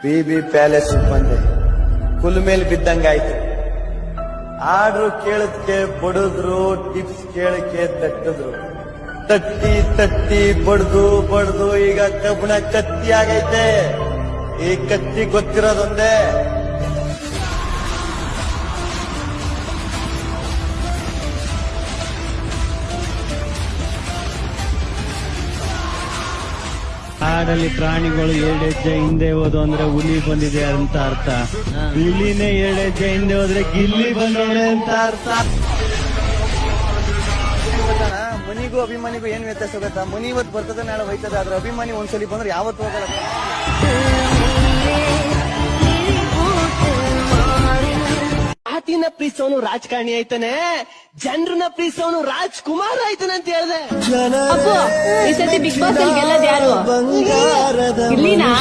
BB palace ಬಂದೆ, ಕುಲ್ ಮೇಲ್ ಬಿದ್ದಂಗಾಯ್ತು. Order ಕೇಳಕ್ಕೆ ಬಡಿದ್ರು, tips ಕೇಳಕ್ಕೆ ತಟ್ಟಿದ್ರು. ತಟ್ಟಿ ತಟ್ಟಿ ಬಡ್ದು ಈಗ ಕಬ್ಬಣ ಕತ್ತಿ ಆಗೈತೆ. ಈ ಕತ್ತಿ ಗೊತ್ತಿರೋದೊಂದೇ, ಕಾಡಲ್ಲಿ ಪ್ರಾಣಿಗಳು 2 ಹೆಜ್ಜೆ ಹಿಂದೆ ಹೋದು ಅಂದ್ರೆ ಹುಲಿ ಬಂದಿದೆ ಅಂತ ಅರ್ಥ. ಹುಲಿನೇ 2 ಹೆಜ್ಜೆ ಹಿಂದೆ ಹೋದ್ರೆ ಗಿಲ್ಲಿ ಬಂದವಳೆ ಅಂತ ಅರ್ಥ. ಮನಿಗೂ ಅಭಿಮಾನಿಗೂ ಏನ್ ವ್ಯತ್ಯಾಸ ಗೊತ್ತಾ? ಮನಿ ಇವತ್ತು ಬರ್ತದೆ, ನಾಳೆ ಹೋಯ್ತದೆ. ಆದ್ರೆ ಅಭಿಮಾನಿ ಒಂದ್ಸಲಿ ಬಂದ್ರೆ ಯಾವತ್ತು ಹೋಗಲ್ಲ. ಜಾತಿನ ಪ್ರೀಸೋನು ರಾಜಕಾರಣಿ ಆಯ್ತಾನೆ, ಜನರನ್ನ ಪ್ರೀಸೋನು ರಾಜ್ಕುಮಾರ್ ಆಯ್ತಾನೆ ಅಂತ ಹೇಳ್ದೆ. ಅಪ್ಪು, ಈ ಸತಿ ಬಿಗ್ ಬಾಸ್ ಅಲ್ಲಿ ಗೆಲ್ಲದ್ ಯಾರು? ಇಲ್ಲಿನಾ?